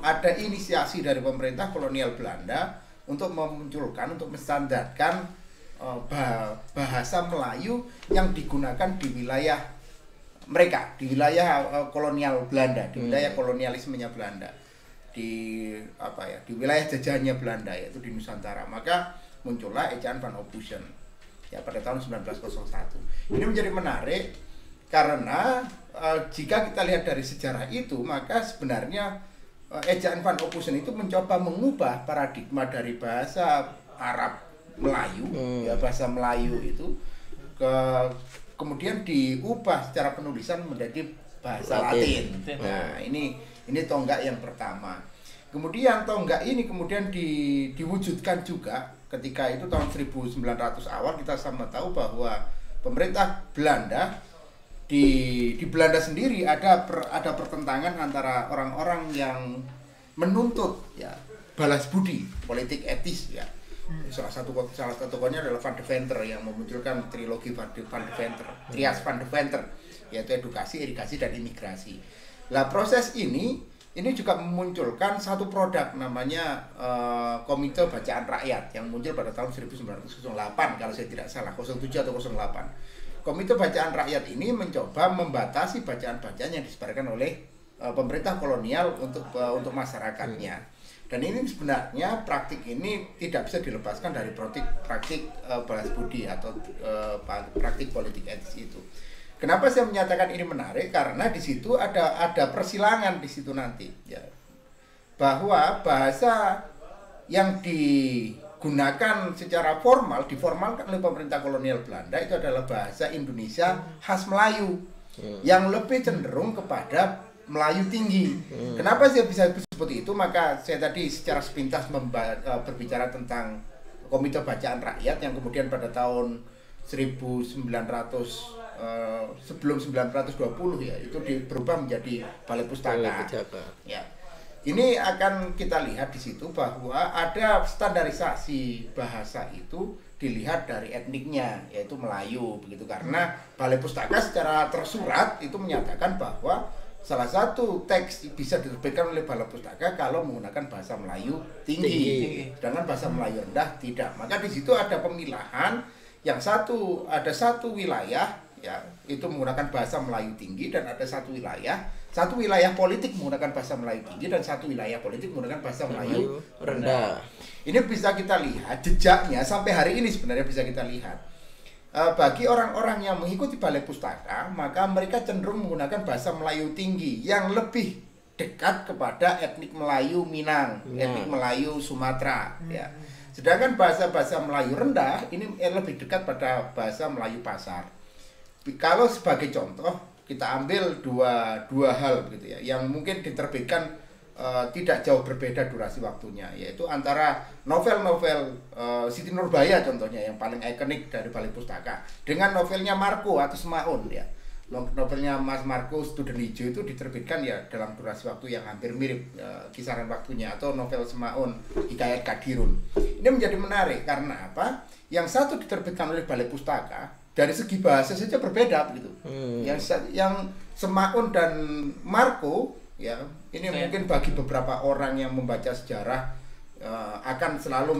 ada inisiasi dari pemerintah kolonial Belanda untuk memunculkan, untuk menstandarkan bahasa Melayu yang digunakan di wilayah mereka, di wilayah kolonial Belanda, di wilayah kolonialismenya Belanda, di wilayah jajahannya Belanda, yaitu di Nusantara. Maka muncullah ejaan Van Ophusen ya pada tahun 1901. Ini menjadi menarik karena jika kita lihat dari sejarah itu, maka sebenarnya ejaan Van Ophusen itu mencoba mengubah paradigma dari bahasa Arab Melayu, ya bahasa Melayu itu kemudian diubah secara penulisan menjadi bahasa Latin. Nah, ini tonggak yang pertama. Kemudian tonggak ini kemudian diwujudkan juga ketika itu tahun 1900 awal. Kita sama tahu bahwa pemerintah Belanda di Belanda sendiri ada pertentangan antara orang-orang yang menuntut ya balas budi politik etis ya. Salah satu tokohnya adalah Van Deventer yang memunculkan trilogi Van Deventer, Trias Van Deventer, yaitu edukasi, irigasi, dan imigrasi. Nah, proses ini juga memunculkan satu produk namanya Komite Bacaan Rakyat yang muncul pada tahun 1908 kalau saya tidak salah, 07 atau 08. Komite Bacaan Rakyat ini mencoba membatasi bacaan-bacaan yang disebarkan oleh pemerintah kolonial untuk masyarakatnya. Dan ini sebenarnya praktik ini tidak bisa dilepaskan dari praktik balas budi atau praktik politik etis itu. Kenapa saya menyatakan ini menarik? Karena di situ ada persilangan di situ nanti, ya, bahwa bahasa yang digunakan secara formal, diformalkan oleh pemerintah kolonial Belanda itu adalah bahasa Indonesia khas Melayu yang lebih cenderung kepada Melayu tinggi. Kenapa saya bisa seperti itu? Maka saya tadi secara sepintas berbicara tentang Komite Bacaan Rakyat yang kemudian pada tahun 1900 sebelum 1920 ya itu berubah menjadi Balai Pustaka. Ya. Ini akan kita lihat di situ bahwa ada standarisasi bahasa itu dilihat dari etniknya, yaitu Melayu begitu, karena Balai Pustaka secara tersurat itu menyatakan bahwa salah satu teks bisa diterbitkan oleh Balai Pustaka kalau menggunakan bahasa Melayu tinggi. Sedangkan bahasa Melayu rendah tidak. Maka di situ ada pemilahan yang ada satu wilayah ya itu menggunakan bahasa Melayu tinggi, dan ada satu wilayah politik menggunakan bahasa Melayu tinggi, dan satu wilayah politik menggunakan bahasa Melayu rendah. Ini bisa kita lihat jejaknya sampai hari ini, sebenarnya bisa kita lihat. Bagi orang-orang yang mengikuti Balai Pustaka, maka mereka cenderung menggunakan bahasa Melayu tinggi yang lebih dekat kepada etnik Melayu Minang, etnik Melayu Sumatera ya. Sedangkan bahasa-bahasa Melayu rendah ini lebih dekat pada bahasa Melayu Pasar. Kalau sebagai contoh kita ambil dua hal gitu ya, yang mungkin diterbitkan tidak jauh berbeda durasi waktunya, yaitu antara novel-novel Siti Nurbaya contohnya yang paling ikonik dari Balai Pustaka dengan novelnya Marco atau Semaun ya. Novelnya Mas Marco Student Hijau itu diterbitkan ya dalam durasi waktu yang hampir mirip kisaran waktunya, atau novel Semaun Hikayat Kadirun. Ini menjadi menarik karena apa? Yang satu diterbitkan oleh Balai Pustaka dari segi bahasa saja berbeda begitu. Yang Semaun dan Marco ya, ini mungkin bagi beberapa orang yang membaca sejarah akan selalu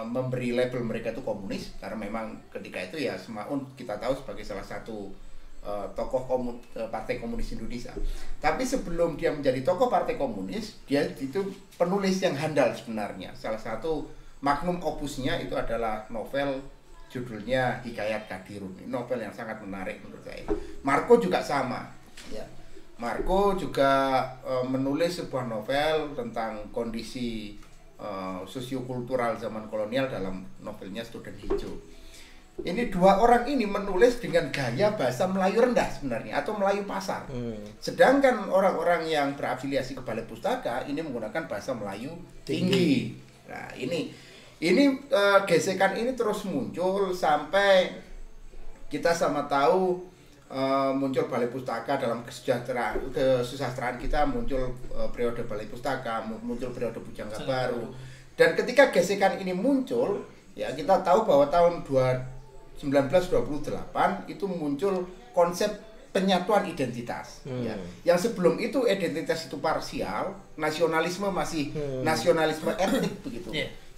memberi label mereka itu komunis, karena memang ketika itu ya Semaun kita tahu sebagai salah satu tokoh Partai Komunis Indonesia. Tapi sebelum dia menjadi tokoh Partai Komunis, dia itu penulis yang handal sebenarnya. Salah satu magnum opusnya itu adalah novel judulnya Hikayat Kadirun. Ini novel yang sangat menarik menurut saya. Marco juga sama ya. Marco juga menulis sebuah novel tentang kondisi sosiokultural zaman kolonial dalam novelnya Student Hijau. Ini dua orang ini menulis dengan gaya bahasa Melayu rendah sebenarnya, atau Melayu pasar. Sedangkan orang-orang yang berafiliasi ke Balai Pustaka ini menggunakan bahasa Melayu tinggi. Nah, ini gesekan ini terus muncul sampai kita sama tahu muncul Balai Pustaka dalam kesusastraan kita, muncul periode Balai Pustaka, muncul periode Bujangga Baru. Dan ketika gesekan ini muncul, ya kita tahu bahwa tahun 1928 itu muncul konsep penyatuan identitas. Ya. Yang sebelum itu identitas itu parsial, nasionalisme masih nasionalisme etnik begitu.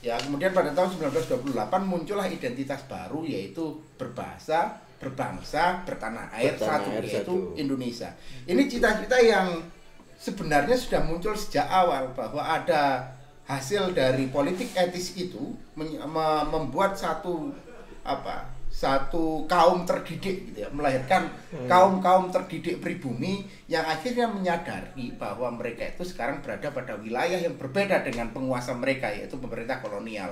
Ya, kemudian pada tahun 1928 muncullah identitas baru yaitu berbahasa, berbangsa, bertanah air satu yaitu Indonesia. Ini cita-cita yang sebenarnya sudah muncul sejak awal bahwa ada hasil dari politik etis itu membuat satu kaum terdidik gitu ya, melahirkan kaum terdidik pribumi yang akhirnya menyadari bahwa mereka itu sekarang berada pada wilayah yang berbeda dengan penguasa mereka yaitu pemerintah kolonial.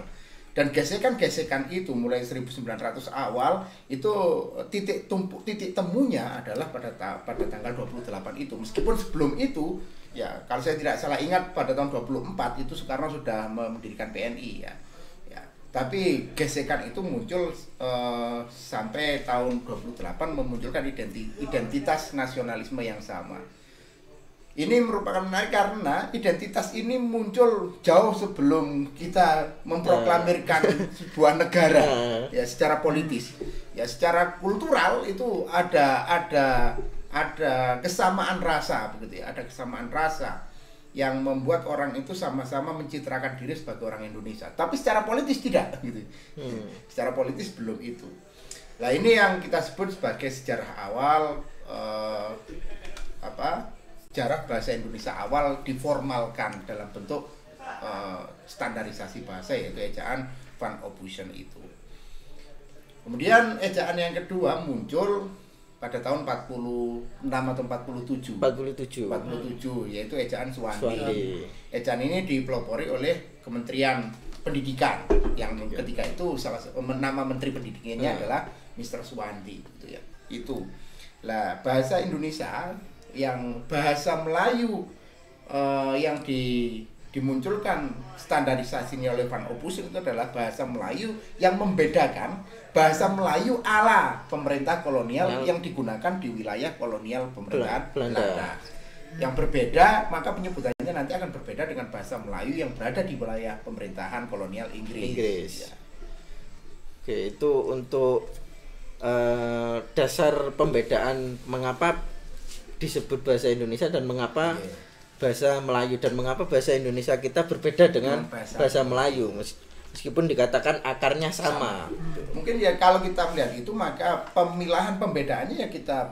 Dan gesekan-gesekan itu mulai 1900 awal itu titik temunya adalah pada tanggal 28 itu. Meskipun sebelum itu ya kalau saya tidak salah ingat pada tahun 24 itu Soekarno sudah mendirikan PNI ya. Tapi gesekan itu muncul sampai tahun 28 memunculkan identitas nasionalisme yang sama. Ini merupakan menarik karena identitas ini muncul jauh sebelum kita memproklamirkan sebuah negara ya secara politis. Ya secara kultural itu ada kesamaan rasa begitu ya, ada kesamaan rasa yang membuat orang itu sama-sama mencitrakan diri sebagai orang Indonesia. Tapi secara politis tidak gitu. Secara politis belum itu. Nah, ini yang kita sebut sebagai sejarah awal sejarah bahasa Indonesia awal diformalkan dalam bentuk standarisasi bahasa yaitu ejaan Van Ophusen itu. Kemudian ejaan yang kedua muncul pada tahun 46 atau 47 yaitu ejaan Suwandi. Ejaan ini dipelopori oleh Kementerian Pendidikan yang ketika itu nama menteri pendidikannya adalah Mr. Suwandi gitu ya. Itu. Lah bahasa Indonesia yang bahasa Melayu yang dimunculkan standarisasinya oleh Van Ophusen itu adalah bahasa Melayu yang membedakan bahasa Melayu ala pemerintah kolonial yang digunakan di wilayah kolonial pemerintahan Belanda. Yang berbeda, maka penyebutannya nanti akan berbeda dengan bahasa Melayu yang berada di wilayah pemerintahan kolonial Inggris. Ya. Oke, itu untuk dasar pembedaan mengapa disebut bahasa Indonesia dan mengapa bahasa Melayu dan mengapa bahasa Indonesia kita berbeda dengan bahasa Melayu meskipun dikatakan akarnya sama. Mungkin ya kalau kita melihat itu maka pemilahan pembedaannya ya kita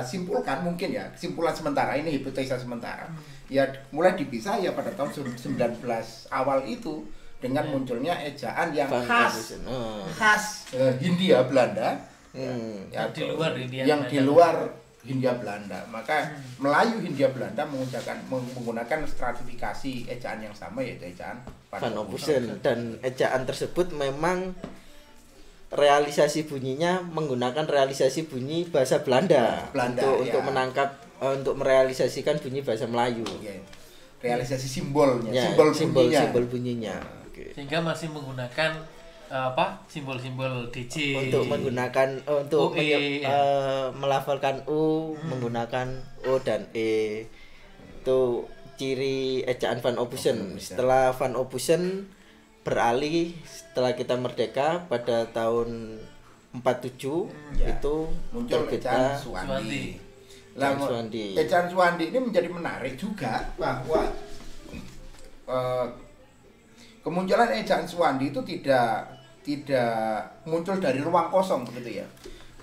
simpulkan mungkin ya kesimpulan sementara ini hipotesa sementara ya mulai dipisah ya pada tahun 19 awal itu dengan munculnya ejaan yang khas Hindia Belanda yang di luar Hindia Belanda. Maka Melayu Hindia Belanda menggunakan stratifikasi ejaan yang sama yaitu ejaan Van Ophusen dan ejaan tersebut memang realisasi bunyinya menggunakan realisasi bunyi bahasa Belanda untuk menangkap untuk merealisasikan bunyi bahasa Melayu. Realisasi simbolnya, simbol bunyinya. Sehingga masih menggunakan simbol-simbol DC untuk menggunakan melafalkan U menggunakan O dan E. Itu ciri ejaan Van Ophusen. Setelah Van Ophusen beralih setelah kita merdeka pada tahun 47 itu muncul ejaan Suwandi. Ejaan Suwandi ini menjadi menarik juga bahwa kemunculan ejaan Suwandi itu tidak muncul dari ruang kosong begitu ya.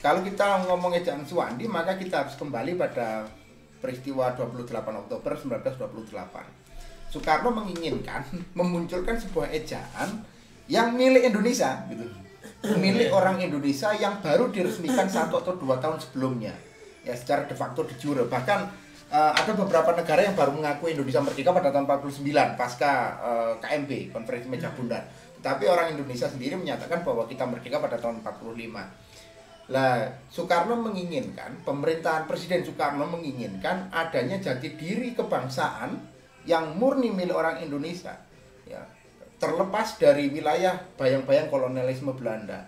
Kalau kita ngomong ejaan Suwandi maka kita harus kembali pada peristiwa 28 Oktober 1928. Soekarno menginginkan memunculkan sebuah ejaan yang milik Indonesia gitu. Milik orang Indonesia yang baru diresmikan 1 atau 2 tahun sebelumnya. Ya secara de facto de jure. Bahkan ada beberapa negara yang baru mengakui Indonesia merdeka pada tahun 49 pasca KMB, Konferensi Meja Bundar. Tapi orang Indonesia sendiri menyatakan bahwa kita merdeka pada tahun 45. Lah, Soekarno menginginkan, Presiden Soekarno menginginkan adanya jati diri kebangsaan yang murni milik orang Indonesia. Ya, terlepas dari wilayah bayang-bayang kolonialisme Belanda.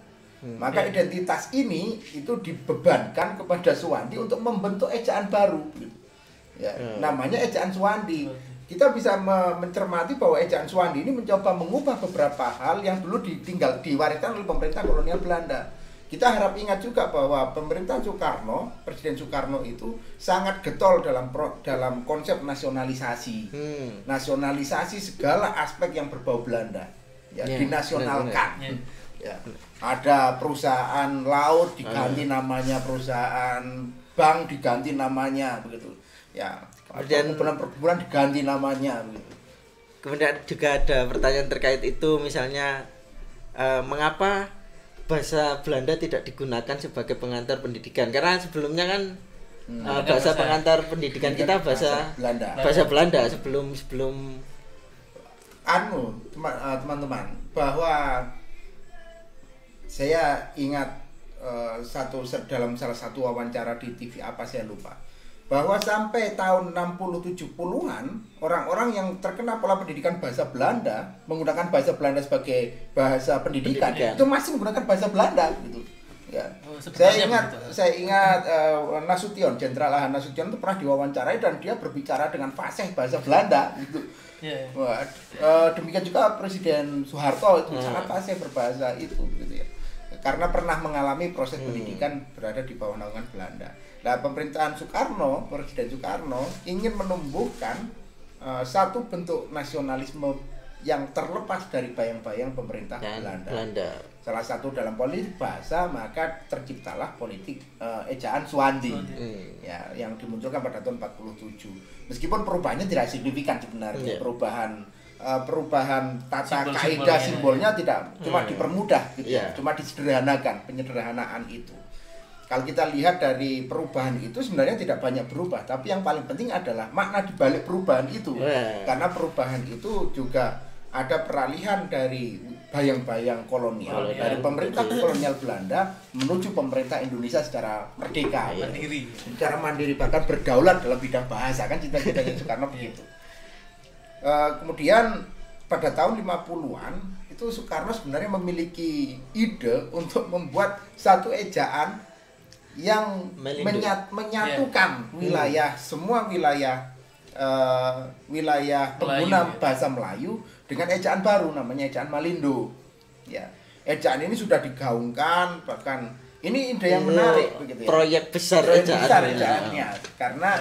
Maka identitas ini itu dibebankan kepada Suwandi untuk membentuk ejaan baru. Ya, namanya ejaan Suwandi. Kita bisa mencermati bahwa ejaan Suwandi ini mencoba mengubah beberapa hal yang dulu diwariskan oleh pemerintah kolonial Belanda. kita harap ingat juga bahwa pemerintahan Soekarno, Presiden Soekarno itu sangat getol dalam konsep nasionalisasi. Nasionalisasi segala aspek yang berbau Belanda. Ya, dinasionalkan. Ya. Ada perusahaan laut diganti namanya, perusahaan bank diganti namanya, begitu. Ya, perkebunan diganti namanya, begitu. Kemudian juga ada pertanyaan terkait itu, misalnya mengapa bahasa Belanda tidak digunakan sebagai pengantar pendidikan? Karena sebelumnya kan bahasa pengantar pendidikan kita bahasa Belanda sebelum teman-teman, bahwa saya ingat dalam salah satu wawancara di TV apa saya lupa, bahwa sampai tahun 60-70-an orang-orang yang terkena pola pendidikan bahasa Belanda menggunakan bahasa Belanda sebagai bahasa pendidikan. Itu masih menggunakan bahasa Belanda gitu. Ya. Saya ingat Nasution, Jenderal Ahan Nasution itu pernah diwawancarai dan dia berbicara dengan fasih bahasa Belanda gitu. Demikian juga Presiden Soeharto itu sangat fasih berbahasa itu gitu ya. Karena pernah mengalami proses pendidikan berada di bawah naungan Belanda. Nah, pemerintahan Soekarno, Presiden Soekarno ingin menumbuhkan satu bentuk nasionalisme yang terlepas dari bayang-bayang pemerintah Belanda. Salah satu dalam politik bahasa, maka terciptalah politik ejaan Suwandi, ya, yang dimunculkan pada tahun 47. Meskipun perubahannya tidak signifikan sebenarnya, perubahan tata kaidah simbolnya tidak, cuma dipermudah gitu, cuma disederhanakan, penyederhanaan itu. Kalau kita lihat dari perubahan itu sebenarnya tidak banyak berubah, tapi yang paling penting adalah makna dibalik perubahan itu. Karena perubahan itu juga ada peralihan dari bayang-bayang kolonial, dari pemerintah kolonial Belanda menuju pemerintah Indonesia secara merdeka, secara mandiri, bahkan berdaulat dalam bidang bahasa, kan cita-citanya Soekarno begitu. Kemudian pada tahun 50-an itu Soekarno sebenarnya memiliki ide untuk membuat satu ejaan yang menyatukan semua wilayah pengguna bahasa Melayu dengan ejaan baru, namanya ejaan Malindo. Ya, ejaan ini sudah digaungkan, bahkan ini ide yang menarik begitu ya. Proyek besar ejaannya, karena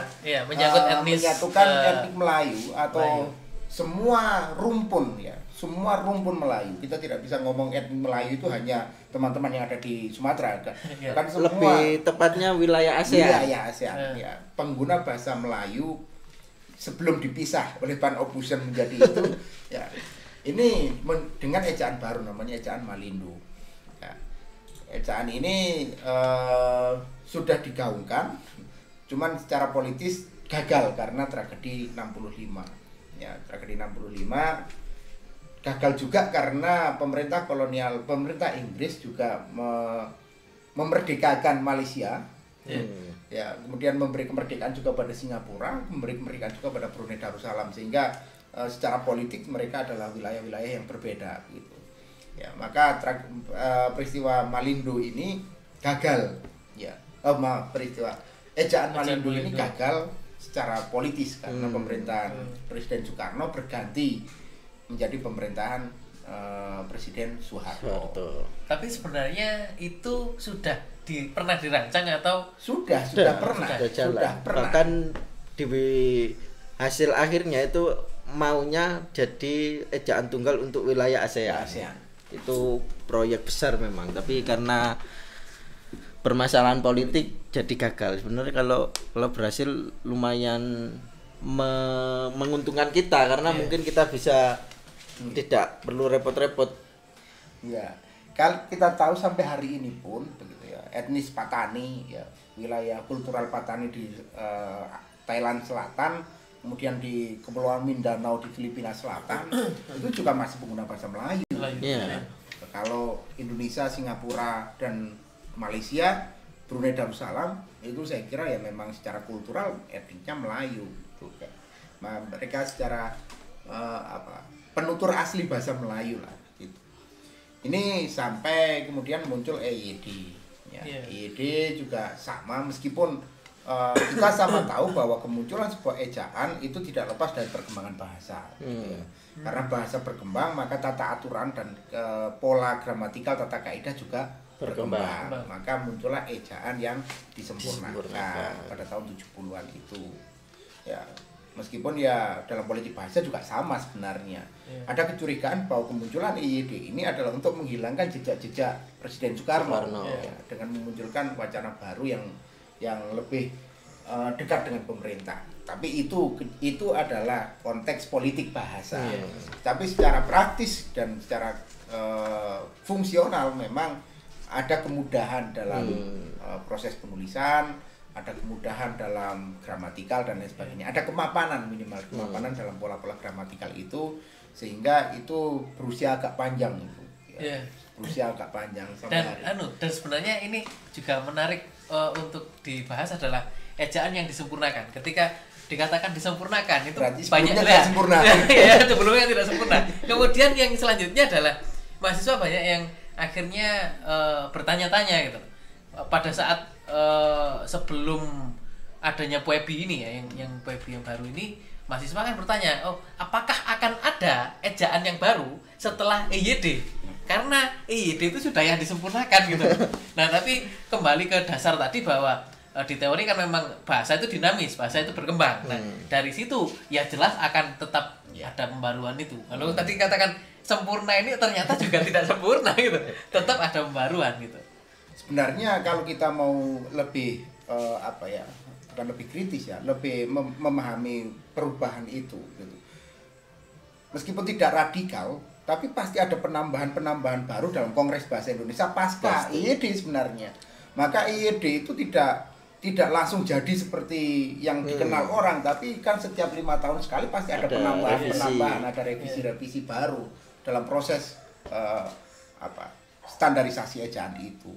menyatukan etnik Melayu atau semua rumpun ya, semua rumpun Melayu. Kita tidak bisa ngomong etnik Melayu itu hanya teman-teman yang ada di Sumatera, kan semua, lebih tepatnya wilayah ASEAN. Ya, pengguna bahasa Melayu sebelum dipisah oleh Van Ophusen menjadi itu ya, ini dengan ejaan baru namanya ejaan Malindo. Ya, ejaan ini sudah digaungkan, cuman secara politis gagal karena tragedi 65. Ya, tragedi 65 gagal juga karena pemerintah Inggris juga memerdekakan Malaysia. Ya, kemudian memberi kemerdekaan juga pada Singapura, memberi kemerdekaan juga pada Brunei Darussalam, sehingga secara politik mereka adalah wilayah-wilayah yang berbeda gitu. Ya, maka peristiwa Malindo ini gagal. Ya, peristiwa ejaan Malindo ini gagal secara politis karena pemerintahan Presiden Soekarno berganti menjadi pemerintahan Presiden Soeharto. Tapi sebenarnya itu sudah pernah dirancang atau sudah pernah. Bahkan di hasil akhirnya itu maunya jadi ejaan tunggal untuk wilayah ASEAN. Itu proyek besar memang, tapi karena permasalahan politik jadi gagal. Sebenarnya kalau berhasil lumayan menguntungkan kita, karena mungkin kita bisa tidak perlu repot-repot. Ya, kalau kita tahu sampai hari ini pun begitu ya, etnis Patani ya, wilayah kultural Patani di Thailand Selatan, kemudian di Kepulauan Mindanao di Filipina Selatan itu juga masih menggunakan bahasa Melayu. Kalau Indonesia, Singapura dan Malaysia, Brunei Darussalam itu saya kira ya memang secara kultural etniknya Melayu juga. Mereka secara penutur asli bahasa Melayu lah gitu. Ini sampai kemudian muncul EYD ya. EYD juga sama, meskipun kita sama tahu bahwa kemunculan sebuah ejaan itu tidak lepas dari perkembangan bahasa gitu ya. Karena bahasa berkembang, maka tata aturan dan pola gramatikal, tata kaidah juga berkembang. Maka muncullah ejaan yang disempurnakan pada tahun 70-an itu. Ya, meskipun ya dalam politik bahasa juga sama sebenarnya. Ada kecurigaan bahwa kemunculan IYD ini adalah untuk menghilangkan jejak-jejak Presiden Soekarno. Ya, dengan memunculkan wacana baru yang lebih dekat dengan pemerintah. Tapi itu adalah konteks politik bahasa. Tapi secara praktis dan secara fungsional memang ada kemudahan dalam proses penulisan, ada kemudahan dalam gramatikal dan lain sebagainya. Ada kemapanan, minimal kemapanan dalam pola-pola gramatikal itu, sehingga itu berusia agak panjang itu. Ya. Berusia agak panjang sampai dan sebenarnya ini juga menarik untuk dibahas adalah ejaan yang disempurnakan. Ketika dikatakan disempurnakan itu berarti banyak tidak sempurna. Ya, sebelumnya tidak sempurna. Kemudian yang selanjutnya adalah mahasiswa banyak yang akhirnya bertanya-tanya gitu. Pada saat sebelum adanya PUEBI ini ya, yang PUEBI yang baru ini, mahasiswa kan bertanya, oh apakah akan ada ejaan yang baru setelah EYD? Karena EYD itu sudah yang disempurnakan gitu. Nah tapi kembali ke dasar tadi bahwa di teori kan memang bahasa itu dinamis, bahasa itu berkembang. Nah dari situ ya jelas akan tetap ada pembaruan itu. Kalau tadi katakan sempurna ini ternyata juga tidak sempurna gitu, tetap ada pembaruan gitu. Sebenarnya kalau kita mau lebih bukan lebih kritis ya, lebih memahami perubahan itu gitu. Meskipun tidak radikal, tapi pasti ada penambahan baru dalam Kongres Bahasa Indonesia pasca IYD sebenarnya. Maka IYD itu tidak langsung jadi seperti yang dikenal orang, tapi kan setiap 5 tahun sekali pasti ada penambahan, ada revisi baru dalam proses standarisasi ejaan itu.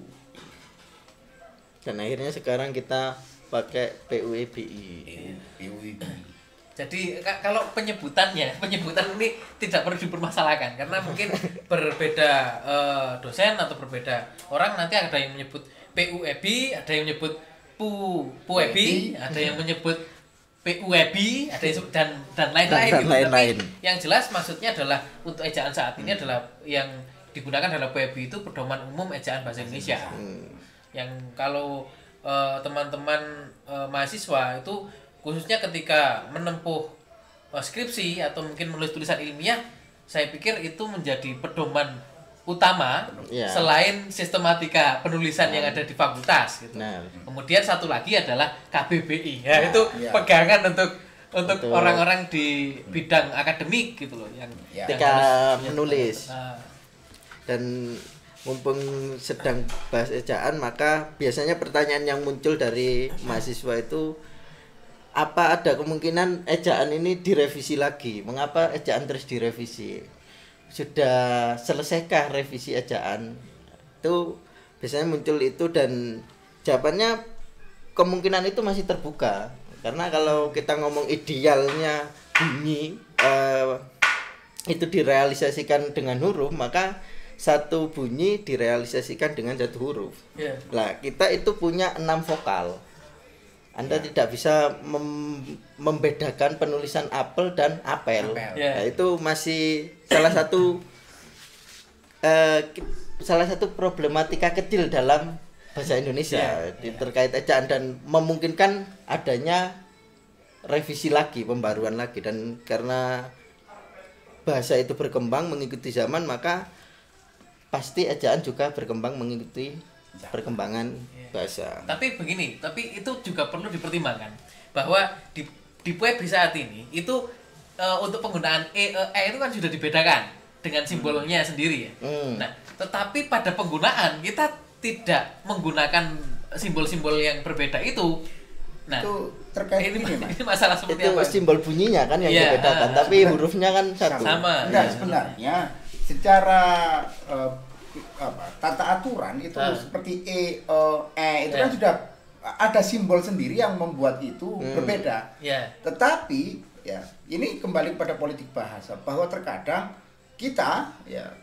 Dan akhirnya sekarang kita pakai PUEBI. Jadi kalau penyebutan ini tidak perlu dipermasalahkan karena mungkin berbeda dosen atau berbeda orang, nanti ada yang menyebut PUEBI, ada yang menyebut PUEBI, ada yang menyebut PUEBI, ada yang dan lain-lain gitu. Tapi yang jelas maksudnya adalah untuk ejaan saat ini adalah yang digunakan adalah PUEBI itu pedoman umum ejaan bahasa Indonesia. Yang kalau teman-teman mahasiswa itu khususnya ketika menempuh skripsi atau mungkin menulis tulisan ilmiah, saya pikir itu menjadi pedoman utama selain sistematika penulisan yang ada di fakultas gitu. Kemudian satu lagi adalah KBBI. Ya, itu pegangan untuk orang-orang di bidang akademik gitu loh yang ketika menulis. Dan mumpung sedang bahas ejaan, maka biasanya pertanyaan yang muncul dari mahasiswa itu, apa ada kemungkinan ejaan ini direvisi lagi? Mengapa ejaan terus direvisi? Sudah selesaikah revisi ejaan? Itu biasanya muncul itu, dan jawabannya kemungkinan itu masih terbuka. Karena kalau kita ngomong idealnya bunyi itu direalisasikan dengan huruf, maka satu bunyi direalisasikan dengan satu huruf. Nah, kita itu punya 6 vokal. Anda tidak bisa membedakan penulisan apel dan apel. Nah, itu masih salah satu problematika kecil dalam bahasa Indonesia terkait ejaan, dan memungkinkan adanya revisi lagi, pembaruan lagi. Dan karena bahasa itu berkembang mengikuti zaman, maka pasti ejaan juga berkembang mengikuti perkembangan bahasa. Tapi itu juga perlu dipertimbangkan bahwa di PUEBI saat ini itu untuk penggunaan e itu kan sudah dibedakan dengan simbolnya sendiri ya. Nah, tetapi pada penggunaan kita tidak menggunakan simbol-simbol yang berbeda itu. Nah, itu terkait ini masalah seperti itu apa? Itu simbol bunyinya kan yang dibedakan, tapi hurufnya kan satu. Sama. Enggak, sebenarnya secara tata aturan itu seperti itu kan sudah ada simbol sendiri yang membuat itu berbeda. Tetapi ya ini kembali pada politik bahasa, bahwa terkadang kita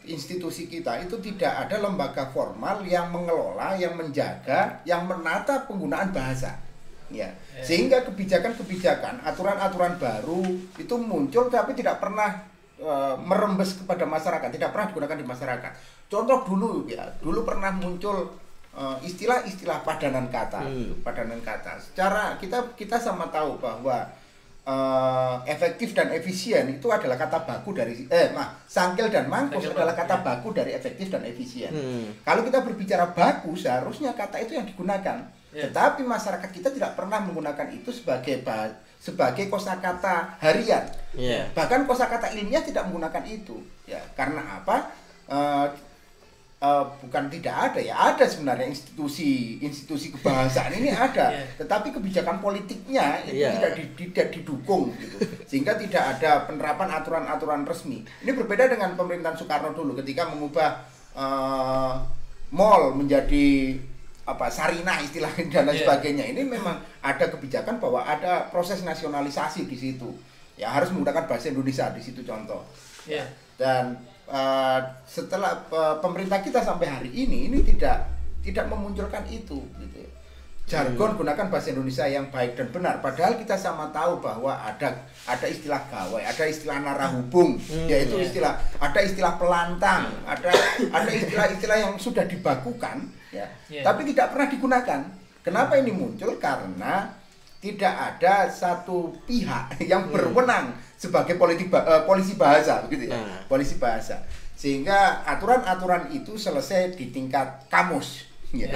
institusi kita itu tidak ada lembaga formal yang mengelola, yang menjaga, yang menata penggunaan bahasa. Sehingga kebijakan-kebijakan, aturan-aturan baru itu muncul tapi tidak pernah merembes kepada masyarakat, tidak pernah digunakan di masyarakat. Contoh dulu pernah muncul istilah-istilah padanan kata, padanan kata. Secara kita sama tahu bahwa efektif dan efisien itu adalah kata baku dari sangkil dan mangkus adalah kata baku dari efektif dan efisien. Kalau kita berbicara baku, seharusnya kata itu yang digunakan. Tetapi masyarakat kita tidak pernah menggunakan itu sebagai kosakata harian. Bahkan kosakata ilmiah tidak menggunakan itu. Ya, karena apa? Bukan tidak ada ya, ada sebenarnya institusi kebahasaan ini ada, tetapi kebijakan politiknya itu tidak didukung gitu, sehingga tidak ada penerapan aturan-aturan resmi. Ini berbeda dengan pemerintahan Soekarno dulu ketika mengubah mall menjadi Sarinah istilahnya dan lain sebagainya. Ini memang ada kebijakan bahwa ada proses nasionalisasi di situ. Ya harus menggunakan bahasa Indonesia di situ contoh. Dan setelah pemerintah kita sampai hari ini tidak memunculkan itu gitu ya. Jargon gunakan bahasa Indonesia yang baik dan benar, padahal kita sama tahu bahwa ada istilah gawai, ada istilah narahubung, yaitu ada istilah pelantang, ada istilah-istilah yang sudah dibakukan ya, tapi tidak pernah digunakan. Kenapa ini muncul? Karena tidak ada satu pihak yang berwenang sebagai polisi bahasa begitu ya, polisi bahasa, sehingga aturan-aturan itu selesai di tingkat kamus ya.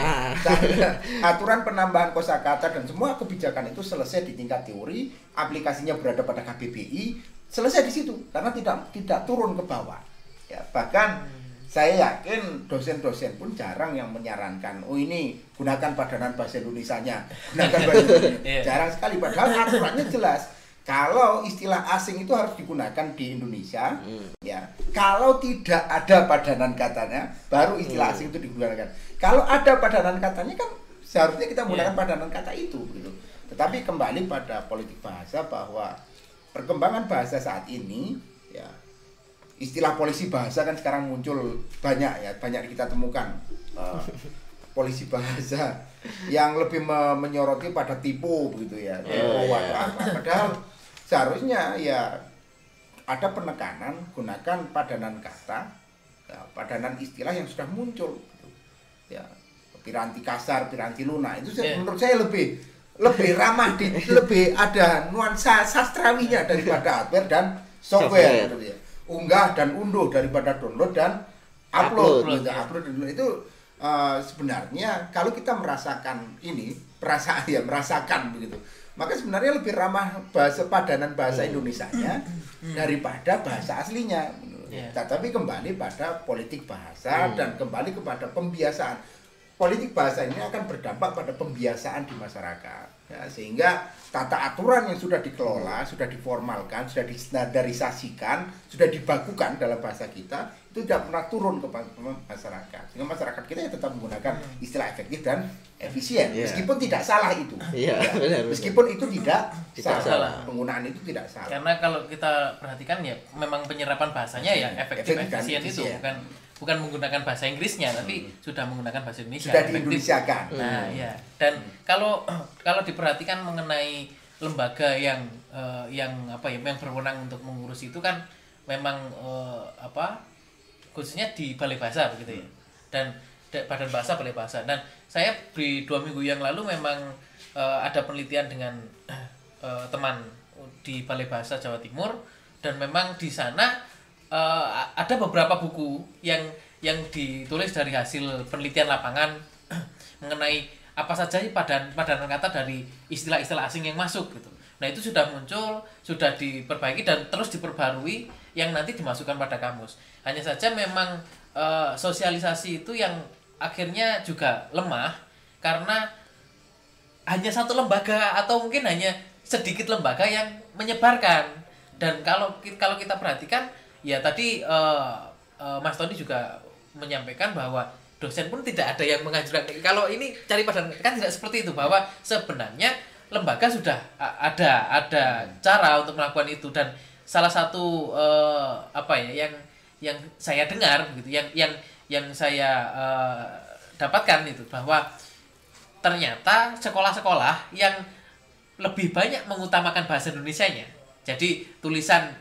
Aturan penambahan kosakata dan semua kebijakan itu selesai di tingkat teori, aplikasinya berada pada KBBI, selesai di situ karena tidak turun ke bawah ya. Bahkan saya yakin dosen-dosen pun jarang yang menyarankan, ini gunakan padanan bahasa Indonesianya, gunakan bahasa Indonesia. Jarang sekali, padahal aturannya jelas. Kalau istilah asing itu harus digunakan di Indonesia, ya. Kalau tidak ada padanan katanya, baru istilah asing itu digunakan. Kalau ada padanan katanya kan seharusnya kita menggunakan padanan kata itu, gitu. Tetapi kembali pada politik bahasa bahwa perkembangan bahasa saat ini, ya. Istilah polisi bahasa kan sekarang muncul banyak ya, banyak kita temukan polisi bahasa yang lebih menyoroti pada tipu begitu ya, padahal seharusnya ya ada penekanan gunakan padanan kata, ya, padanan istilah yang sudah muncul, gitu. Ya, piranti kasar, piranti lunak itu menurut saya lebih ramah, lebih ada nuansa sastrawinya daripada hardware dan software. Gitu ya. Unggah dan unduh daripada download dan upload gitu. Upload dan download itu sebenarnya kalau kita merasakan merasakan begitu, maka sebenarnya lebih ramah padanan bahasa Indonesianya daripada bahasa aslinya. Tapi kembali pada politik bahasa dan kembali kepada pembiasaan. Politik bahasa ini akan berdampak pada pembiasaan di masyarakat ya, sehingga tata aturan yang sudah dikelola, sudah diformalkan, sudah distandarisasikan, sudah dibakukan dalam bahasa kita itu tidak pernah turun ke masyarakat, sehingga masyarakat kita ya tetap menggunakan istilah efektif dan efisien, meskipun tidak salah itu, meskipun itu tidak salah, penggunaan itu tidak salah. Karena kalau kita perhatikan ya memang penyerapan bahasanya ya efektif efisien itu bukan menggunakan bahasa Inggrisnya, tapi sudah menggunakan bahasa Indonesia. Sudah diindonesiakan. Nah, ya. Dan kalau diperhatikan mengenai lembaga yang berwenang untuk mengurus itu kan memang khususnya di Balai Bahasa begitu ya. Dan Badan Bahasa Balai Bahasa. Dan saya di 2 minggu yang lalu memang ada penelitian dengan teman di Balai Bahasa Jawa Timur, dan memang di sana ada beberapa buku yang ditulis dari hasil penelitian lapangan mengenai apa saja padanan kata dari istilah-istilah asing yang masuk gitu. Nah, itu sudah muncul, sudah diperbaiki dan terus diperbarui yang nanti dimasukkan pada kamus. Hanya saja memang sosialisasi itu yang akhirnya juga lemah karena hanya satu lembaga atau mungkin hanya sedikit lembaga yang menyebarkan. Dan kalau kita perhatikan ya tadi Mas Tony juga menyampaikan bahwa dosen pun tidak ada yang menganjurkan kalau ini cari padanan, kan tidak seperti itu, bahwa sebenarnya lembaga sudah ada cara untuk melakukan itu. Dan salah satu yang saya dengar gitu, yang saya dapatkan itu bahwa ternyata sekolah-sekolah yang lebih banyak mengutamakan bahasa Indonesianya. Jadi tulisan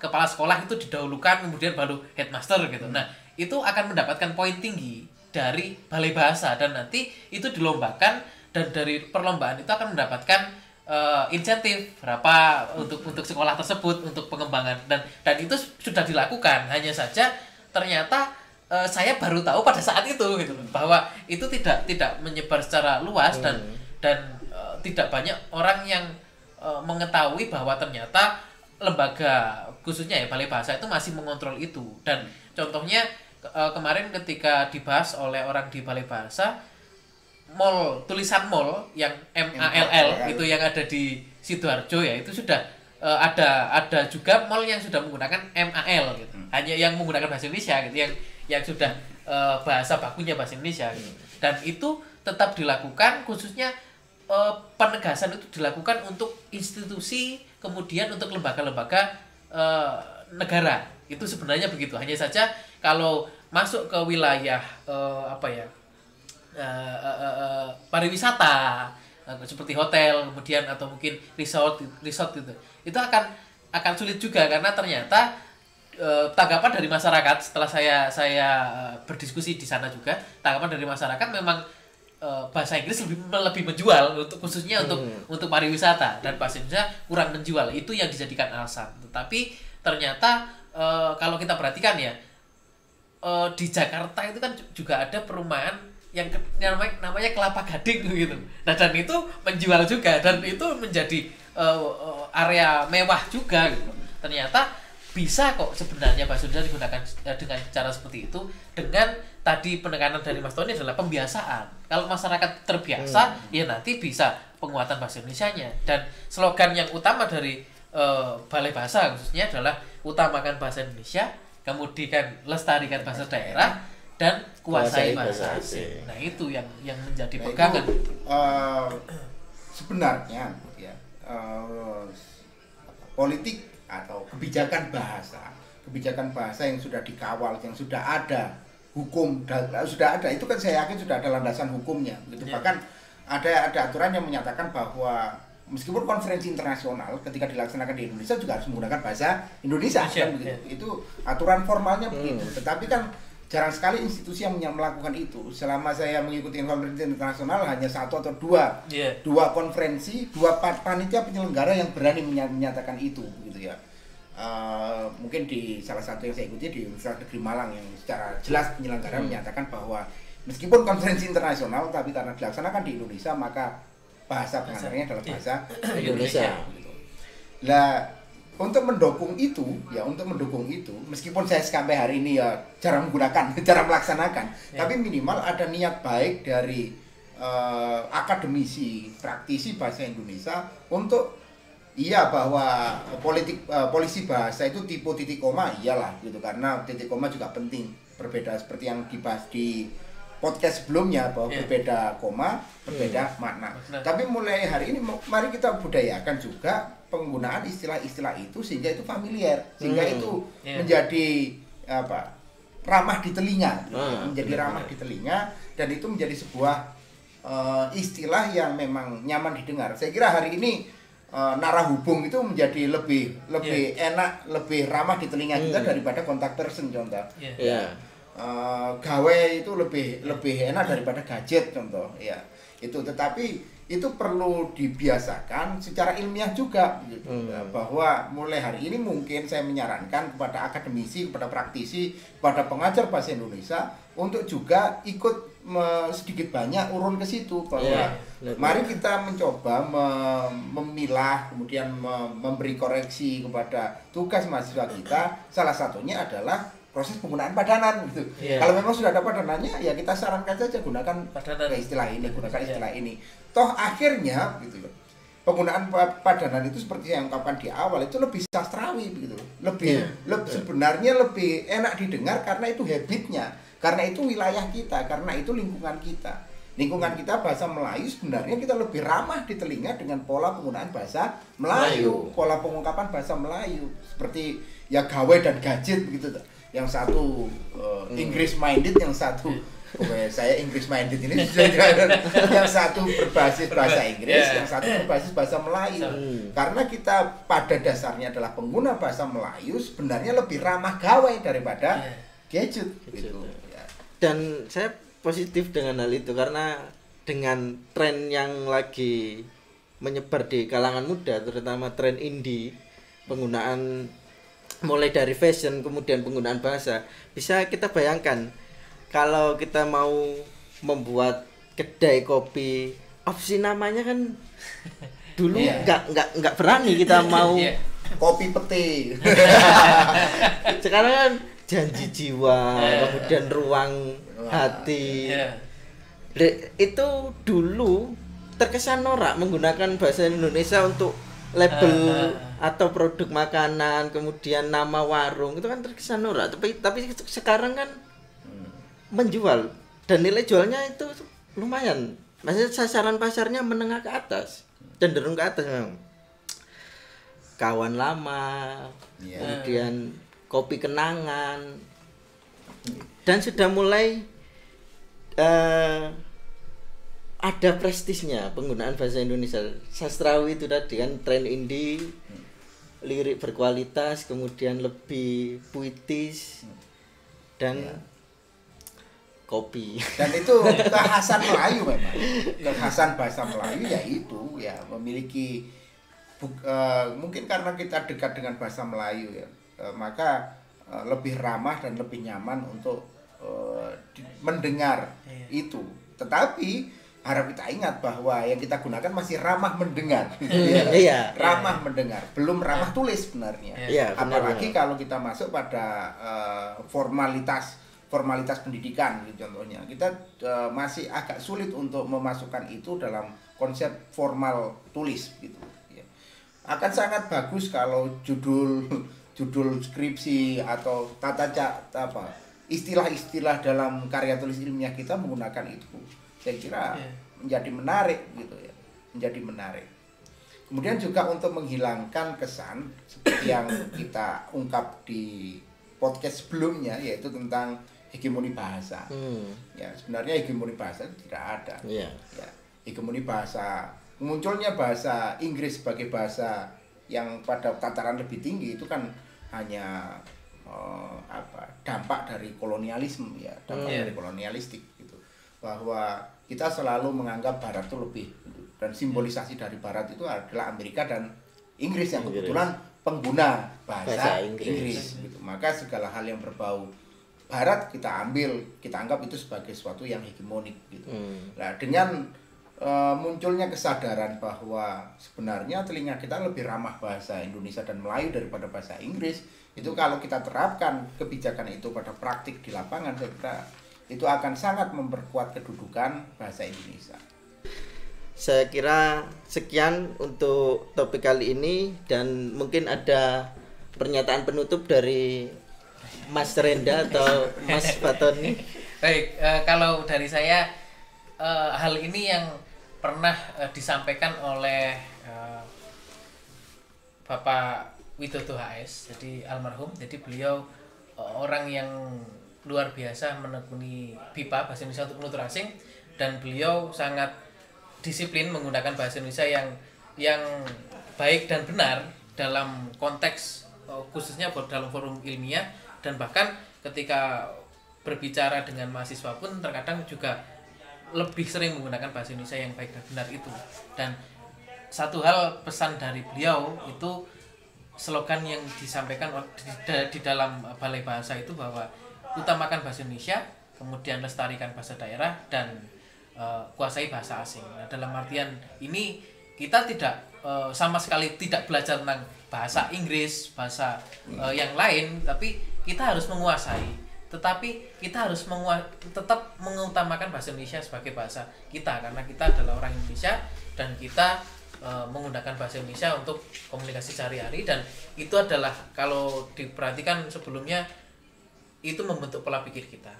kepala sekolah itu didahulukan, kemudian baru headmaster gitu. Nah, itu akan mendapatkan poin tinggi dari Balai Bahasa, dan nanti itu dilombakan, dan dari perlombaan itu akan mendapatkan insentif berapa untuk sekolah tersebut untuk pengembangan, dan itu sudah dilakukan. Hanya saja ternyata saya baru tahu pada saat itu gitu bahwa itu tidak menyebar secara luas, dan tidak banyak orang yang mengetahui bahwa ternyata lembaga khususnya ya Balai Bahasa itu masih mengontrol itu. Dan contohnya kemarin ketika dibahas oleh orang di Balai Bahasa, tulisan mall yang MALL itu yang ada di Sidoarjo ya, itu sudah ada juga mall yang sudah menggunakan MAL gitu. Hanya yang menggunakan bahasa Indonesia gitu, yang sudah bahasa bakunya bahasa Indonesia gitu. Dan itu tetap dilakukan, khususnya penegasan itu dilakukan untuk institusi, kemudian untuk lembaga-lembaga negara. Itu sebenarnya begitu. Hanya saja kalau masuk ke wilayah pariwisata seperti hotel, kemudian atau mungkin resort gitu, itu akan sulit juga, karena ternyata tanggapan dari masyarakat setelah saya berdiskusi di sana juga, tanggapan dari masyarakat memang bahasa Inggris lebih menjual, khususnya untuk pariwisata, dan bahasa Indonesia kurang menjual. Itu yang dijadikan alasan. Tetapi ternyata kalau kita perhatikan ya, di Jakarta itu kan juga ada perumahan yang namanya Kelapa Gading gitu. Nah, dan itu menjual juga, dan itu menjadi area mewah juga gitu. Ternyata bisa kok sebenarnya bahasa Indonesia digunakan dengan cara seperti itu, dengan tadi penekanan dari Mas Tony adalah pembiasaan. Kalau masyarakat terbiasa, ya nanti bisa penguatan bahasa Indonesianya. Dan slogan yang utama dari Balai Bahasa khususnya adalah utamakan bahasa Indonesia, kemudian lestarikan bahasa daerah, dan kuasai bahasa asing. Nah, itu yang menjadi pegangan. Sebenarnya ya, politik atau kebijakan bahasa yang sudah dikawal, yang sudah ada hukum, sudah ada, itu kan saya yakin sudah ada landasan hukumnya gitu. Bahkan ada aturan yang menyatakan bahwa meskipun konferensi internasional ketika dilaksanakan di Indonesia juga harus menggunakan bahasa Indonesia kan begitu. Itu aturan formalnya begitu. Tetapi kan jarang sekali institusi yang melakukan itu. Selama saya mengikuti konferensi internasional hanya satu atau dua konferensi, dua panitia penyelenggara yang berani menyatakan itu gitu ya. Mungkin di salah satu yang saya ikuti di Universitas Negeri Malang, yang secara jelas penyelenggara menyatakan bahwa meskipun konferensi internasional tapi karena dilaksanakan di Indonesia maka bahasa pengantarnya adalah bahasa Indonesia gitu. Lah, untuk mendukung itu meskipun saya sampai hari ini ya jarang melaksanakan, tapi minimal ada niat baik dari akademisi, praktisi bahasa Indonesia untuk bahwa polisi bahasa itu tipe titik koma, iyalah gitu, karena titik koma juga penting. Berbeda seperti yang dibahas di podcast sebelumnya bahwa berbeda koma, berbeda makna. Tapi mulai hari ini mari kita budayakan juga penggunaan istilah-istilah itu sehingga itu familiar, sehingga itu menjadi ramah di telinga, menjadi ramah di telinga, dan itu menjadi sebuah istilah yang memang nyaman didengar. Saya kira hari ini narahubung itu menjadi lebih enak, lebih ramah di telinga kita daripada kontak person contoh. Gawe itu lebih enak daripada gadget contoh ya. Itu, tetapi itu perlu dibiasakan secara ilmiah juga gitu. Bahwa mulai hari ini mungkin saya menyarankan kepada akademisi, kepada praktisi, kepada pengajar bahasa Indonesia untuk juga ikut sedikit banyak urun ke situ, bahwa mari kita mencoba memilah, kemudian memberi koreksi kepada tugas mahasiswa kita. Salah satunya adalah proses penggunaan padanan gitu. Kalau memang sudah ada padanannya, ya kita sarankan saja gunakan istilah ini, gunakan istilah ini. Toh akhirnya gitu loh. Penggunaan padanan itu seperti yang ungkapkan di awal itu lebih sastrawi begitu. Sebenarnya lebih enak didengar karena itu habitnya, karena itu wilayah kita, karena itu lingkungan kita. Lingkungan kita bahasa Melayu sebenarnya kita lebih ramah di telinga dengan pola penggunaan bahasa Melayu, pola pengungkapan bahasa Melayu seperti ya gawe dan gadget begitu. Yang satu Inggris minded, yang satu saya Inggris minded ini yang satu berbasis bahasa Inggris, yang satu berbasis bahasa Melayu. Karena kita pada dasarnya adalah pengguna bahasa Melayu, sebenarnya lebih ramah gawe daripada gadget gitu. Dan saya positif dengan hal itu karena dengan tren yang lagi menyebar di kalangan muda, terutama tren indie, penggunaan mulai dari fashion kemudian penggunaan bahasa, bisa kita bayangkan kalau kita mau membuat kedai kopi, opsi namanya kan dulu nggak berani kita mau kopi peti. Sekarang kan janji jiwa, kemudian ruang hati. Itu dulu terkesan norak menggunakan bahasa Indonesia untuk label atau produk makanan, kemudian nama warung, itu kan terkesan norak. Tapi sekarang kan menjual dan nilai jualnya itu lumayan. Maksudnya sasaran pasarnya menengah ke atas, cenderung ke atas memang. Kawan lama, kemudian kopi kenangan, dan sudah mulai ada prestisnya penggunaan bahasa Indonesia. Sastrawi itu tadi kan tren indie, lirik berkualitas, kemudian lebih puitis dan kopi. Dan itu kekhasan Melayu memang. Kekhasan bahasa Melayu ya itu ya memiliki mungkin karena kita dekat dengan bahasa Melayu ya, maka lebih ramah dan lebih nyaman untuk mendengar itu. Tetapi harap kita ingat bahwa yang kita gunakan masih ramah mendengar. Ramah mendengar, belum ramah tulis sebenarnya. Apalagi kalau kita masuk pada formalitas pendidikan gitu, contohnya kita masih agak sulit untuk memasukkan itu dalam konsep formal tulis gitu ya. Akan sangat bagus kalau judul skripsi atau istilah-istilah dalam karya tulis ilmiah kita menggunakan itu. Saya kira menjadi menarik gitu ya, menjadi menarik. Kemudian juga untuk menghilangkan kesan seperti yang kita ungkap di podcast sebelumnya, yaitu tentang hegemoni bahasa. Ya, sebenarnya hegemoni bahasa tidak ada. Ya, hegemoni bahasa, munculnya bahasa Inggris sebagai bahasa yang pada tataran lebih tinggi itu kan hanya dampak dari kolonialisme ya, dampak dari kolonialistik gitu. Bahwa kita selalu menganggap Barat itu lebih, dan simbolisasi dari Barat itu adalah Amerika dan Inggris yang kebetulan pengguna bahasa Inggris gitu. Maka segala hal yang berbau Barat kita anggap itu sebagai sesuatu yang hegemonik gitu. Nah, dengan munculnya kesadaran bahwa sebenarnya telinga kita lebih ramah bahasa Indonesia dan Melayu daripada bahasa Inggris, itu kalau kita terapkan kebijakan itu pada praktik di lapangan, saya kira itu akan sangat memperkuat kedudukan bahasa Indonesia. Saya kira sekian untuk topik kali ini, dan mungkin ada pernyataan penutup dari Mas Renda atau Mas Fatoni. Baik, kalau dari saya hal ini yang pernah disampaikan oleh Bapak Widodo HS, jadi almarhum. Jadi beliau orang yang luar biasa menekuni BIPA, bahasa Indonesia untuk penutur asing, dan beliau sangat disiplin menggunakan bahasa Indonesia yang baik dan benar dalam konteks khususnya dalam forum ilmiah, dan bahkan ketika berbicara dengan mahasiswa pun terkadang juga lebih sering menggunakan bahasa Indonesia yang baik dan benar itu. Dan satu hal pesan dari beliau itu, slogan yang disampaikan di dalam Balai Bahasa itu bahwa utamakan bahasa Indonesia, kemudian lestarikan bahasa daerah, dan kuasai bahasa asing. Nah, dalam artian ini kita tidak sama sekali tidak belajar tentang bahasa Inggris, bahasa yang lain, tapi kita harus menguasai. Tetapi kita harus tetap mengutamakan bahasa Indonesia sebagai bahasa kita, karena kita adalah orang Indonesia dan kita menggunakan bahasa Indonesia untuk komunikasi sehari-hari. Dan itu adalah, kalau diperhatikan sebelumnya, itu membentuk pola pikir kita.